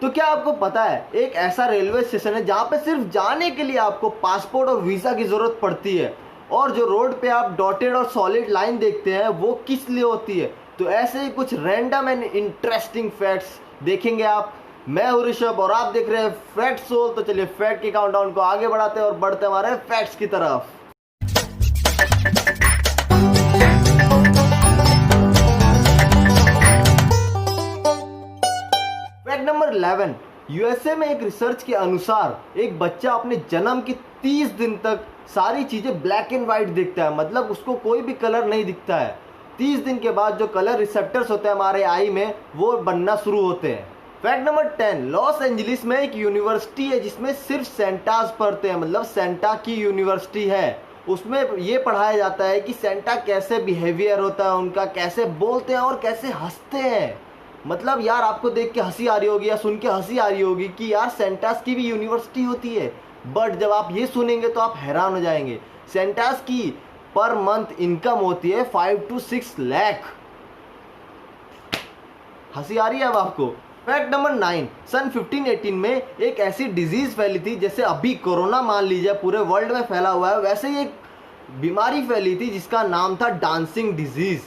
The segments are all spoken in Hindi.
तो क्या आपको पता है एक ऐसा रेलवे स्टेशन है जहाँ पे सिर्फ जाने के लिए आपको पासपोर्ट और वीज़ा की ज़रूरत पड़ती है, और जो रोड पे आप डॉटेड और सॉलिड लाइन देखते हैं वो किस लिए होती है। तो ऐसे ही कुछ रैंडम एंड इंटरेस्टिंग फैक्ट्स देखेंगे आप। मैं हूं ऋषभ और आप देख रहे हैं फैक्ट सोल। तो चलिए फैक्ट के काउंटडाउन को आगे बढ़ाते हैं और बढ़ते हमारे फैक्ट्स की तरफ। फैक्ट नंबर 11, यूएसए में एक रिसर्च के अनुसार एक बच्चा अपने जन्म के 30 दिन तक सारी चीजें ब्लैक एंड व्हाइट दिखता है, मतलब उसको कोई भी कलर नहीं दिखता है। 30 दिन के बाद जो कलर रिसेप्टर्स होते हैं हमारे आई में वो बनना शुरू होते हैं। फैक्ट नंबर 10, लॉस एंजलिस में एक यूनिवर्सिटी है जिसमें सिर्फ सेंटास पढ़ते हैं, मतलब सेंटा की यूनिवर्सिटी है। उसमें ये पढ़ाया जाता है कि सेंटा कैसे बिहेवियर होता है उनका, कैसे बोलते हैं और कैसे हंसते हैं। मतलब यार आपको देख के हंसी आ रही होगी या सुन के हंसी आ रही होगी कि यार सेंटास की भी यूनिवर्सिटी होती है, बट जब आप ये सुनेंगे तो आप हैरान हो जाएंगे। सेंटास की पर मंथ इनकम होती है 5 to 6 लाख। हंसी आ रही है अब आपको। फैक्ट नंबर 9, सन 1518 में एक ऐसी डिजीज फैली थी, जैसे अभी कोरोना मान लीजिए पूरे वर्ल्ड में फैला हुआ है, वैसे ही एक बीमारी फैली थी जिसका नाम था डांसिंग डिजीज।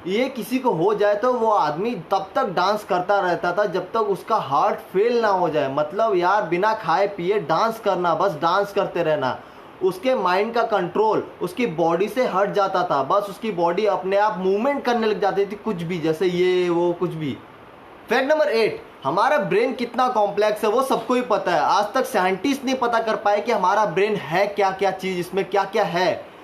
ये किसी को हो जाए तो वो आदमी तब तक डांस करता रहता था जब तक उसका हार्ट फेल ना हो जाए। मतलब यार बिना खाए पिए डांस करना, बस डांस करते रहना। उसके माइंड का कंट्रोल उसकी बॉडी से हट जाता था, बस उसकी बॉडी अपने आप मूवमेंट करने लग जाती थी, कुछ भी, जैसे ये वो कुछ भी। फैक्ट नंबर 8, हमारा ब्रेन कितना कॉम्प्लेक्स है वो सबको ही पता है। आज तक साइंटिस्ट नहीं पता कर पाए कि हमारा ब्रेन है क्या क्या चीज़, इसमें क्या क्या है।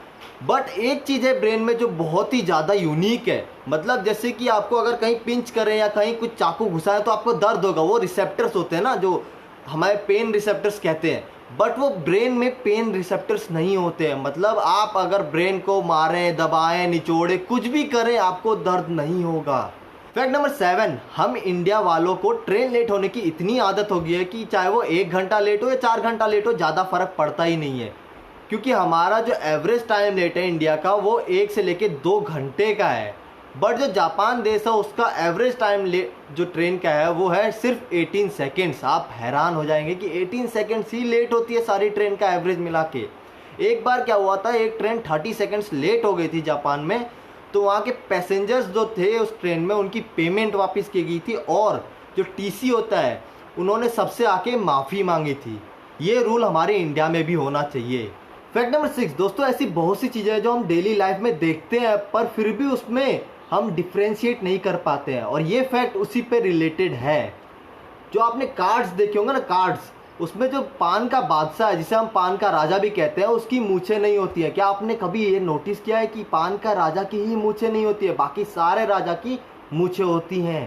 बट एक चीज़ है ब्रेन में जो बहुत ही ज़्यादा यूनिक है। मतलब जैसे कि आपको अगर कहीं पिंच करें या कहीं कुछ चाकू घुसाए तो आपको दर्द होगा, वो रिसेप्टर्स होते हैं ना जो हमारे पेन रिसेप्टर्स कहते हैं, बट वो ब्रेन में पेन रिसेप्टर्स नहीं होते हैं। मतलब आप अगर ब्रेन को मारें, दबाएं, निचोड़े, कुछ भी करें आपको दर्द नहीं होगा। फैक्ट नंबर 7, हम इंडिया वालों को ट्रेन लेट होने की इतनी आदत हो गई है कि चाहे वो 1 घंटा लेट हो या 4 घंटा लेट हो, ज़्यादा फर्क पड़ता ही नहीं है, क्योंकि हमारा जो एवरेज टाइम लेट है इंडिया का वो 1 से लेके 2 घंटे का है। बट जो जापान देश है उसका एवरेज टाइम जो ट्रेन का है वो है सिर्फ 18 सेकेंड्स। आप हैरान हो जाएंगे कि 18 सेकेंड्स ही लेट होती है सारी ट्रेन का एवरेज मिला के। एक बार क्या हुआ था, एक ट्रेन 30 सेकेंड्स लेट हो गई थी जापान में, तो वहाँ के पैसेंजर्स जो थे उस ट्रेन में उनकी पेमेंट वापस की गई थी, और जो टीसी होता है उन्होंने सबसे आके माफ़ी मांगी थी। ये रूल हमारे इंडिया में भी होना चाहिए। फैक्ट नंबर 6, दोस्तों ऐसी बहुत सी चीज़ें हैं जो हम डेली लाइफ में देखते हैं पर फिर भी उसमें हम डिफ्रेंशिएट नहीं कर पाते हैं, और ये फैक्ट उसी पे रिलेटेड है। जो आपने कार्ड्स देखे होंगे ना, कार्ड्स, उसमें जो पान का बादशाह है जिसे हम पान का राजा भी कहते हैं, उसकी मूछें नहीं होती है। क्या आपने कभी ये नोटिस किया है कि पान का राजा की ही मूछें नहीं होती है, बाकी सारे राजा की मूछें होती हैं।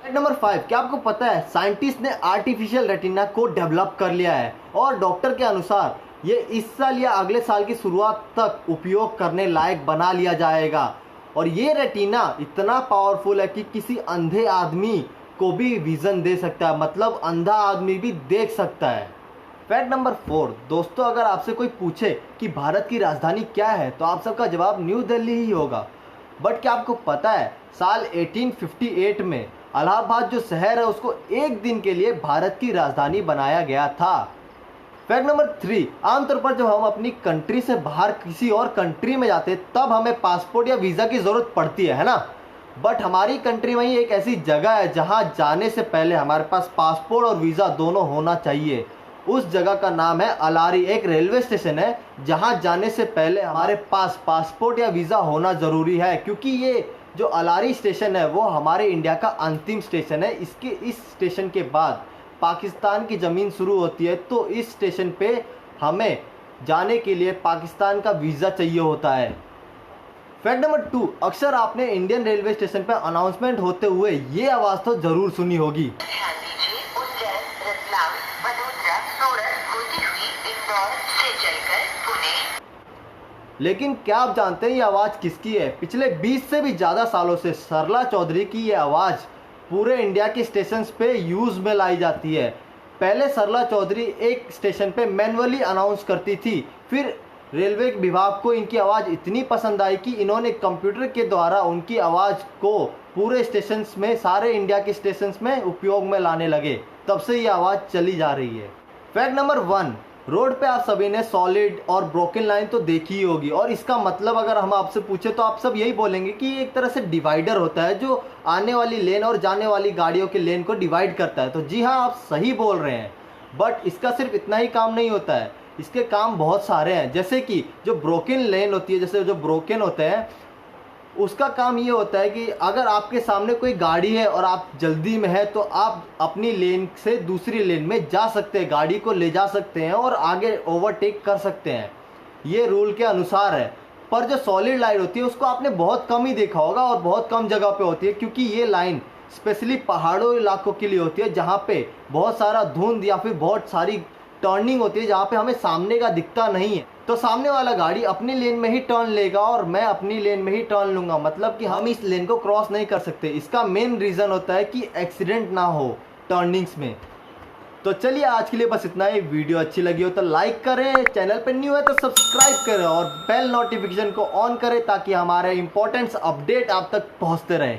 फैक्ट नंबर 5, क्या आपको पता है साइंटिस्ट ने आर्टिफिशियल रेटिना को डेवलप कर लिया है, और डॉक्टर के अनुसार ये इस साल या अगले साल की शुरुआत तक उपयोग करने लायक बना लिया जाएगा। और ये रेटिना इतना पावरफुल है कि किसी अंधे आदमी को भी विजन दे सकता है, मतलब अंधा आदमी भी देख सकता है। फैक्ट नंबर 4, दोस्तों अगर आपसे कोई पूछे कि भारत की राजधानी क्या है तो आप सबका जवाब न्यू दिल्ली ही होगा। बट क्या आपको पता है साल 1858 में इलाहाबाद जो शहर है उसको एक दिन के लिए भारत की राजधानी बनाया गया था। फैक्ट नंबर 3, आमतौर पर जब हम अपनी कंट्री से बाहर किसी और कंट्री में जाते हैं तब हमें पासपोर्ट या वीज़ा की ज़रूरत पड़ती है ना। बट हमारी कंट्री में ही एक ऐसी जगह है जहां जाने से पहले हमारे पास पासपोर्ट और वीज़ा दोनों होना चाहिए। उस जगह का नाम है अलारी। एक रेलवे स्टेशन है जहां जाने से पहले हमारे पास पासपोर्ट या वीज़ा होना ज़रूरी है, क्योंकि ये जो अलारी स्टेशन है वो हमारे इंडिया का अंतिम स्टेशन है। इस स्टेशन के बाद पाकिस्तान की ज़मीन शुरू होती है, तो इस स्टेशन पे हमें जाने के लिए पाकिस्तान का वीज़ा चाहिए होता है। फैक्ट नंबर 2, अक्सर आपने इंडियन रेलवे स्टेशन पे अनाउंसमेंट होते हुए ये आवाज़ तो ज़रूर सुनी होगी, लेकिन क्या आप जानते हैं ये आवाज़ किसकी है? पिछले 20 से भी ज़्यादा सालों से सरला चौधरी की ये आवाज़ पूरे इंडिया के स्टेशन पे यूज़ में लाई जाती है। पहले सरला चौधरी एक स्टेशन पे मैनुअली अनाउंस करती थी, फिर रेलवे विभाग को इनकी आवाज़ इतनी पसंद आई कि इन्होंने कंप्यूटर के द्वारा उनकी आवाज़ को पूरे स्टेशंस में, सारे इंडिया के स्टेशंस में उपयोग में लाने लगे। तब से ये आवाज़ चली जा रही है। फैक्ट नंबर 1, रोड पे आप सभी ने सॉलिड और ब्रोकन लाइन तो देखी ही होगी, और इसका मतलब अगर हम आपसे पूछे तो आप सब यही बोलेंगे कि एक तरह से डिवाइडर होता है जो आने वाली लेन और जाने वाली गाड़ियों के लेन को डिवाइड करता है। तो जी हाँ, आप सही बोल रहे हैं, बट इसका सिर्फ इतना ही काम नहीं होता है, इसके काम बहुत सारे हैं। जैसे कि जो ब्रोकन लेन होती है, जैसे जो ब्रोकन होते हैं, उसका काम ये होता है कि अगर आपके सामने कोई गाड़ी है और आप जल्दी में है तो आप अपनी लेन से दूसरी लेन में जा सकते हैं, गाड़ी को ले जा सकते हैं और आगे ओवरटेक कर सकते हैं, ये रूल के अनुसार है। पर जो सॉलिड लाइन होती है उसको आपने बहुत कम ही देखा होगा और बहुत कम जगह पे होती है, क्योंकि ये लाइन स्पेशली पहाड़ों इलाकों के लिए होती है जहाँ पे बहुत सारा धुंध या फिर बहुत सारी टर्निंग होती है जहाँ पे हमें सामने का दिखता नहीं है। तो सामने वाला गाड़ी अपनी लेन में ही टर्न लेगा और मैं अपनी लेन में ही टर्न लूंगा, मतलब कि हम इस लेन को क्रॉस नहीं कर सकते। इसका मेन रीज़न होता है कि एक्सीडेंट ना हो टर्निंग्स में। तो चलिए आज के लिए बस इतना ही। वीडियो अच्छी लगी हो तो लाइक करें, चैनल पर न्यू है तो सब्सक्राइब करें और बेल नोटिफिकेशन को ऑन करें ताकि हमारे इंपॉर्टेंट अपडेट आप तक पहुंचते रहें।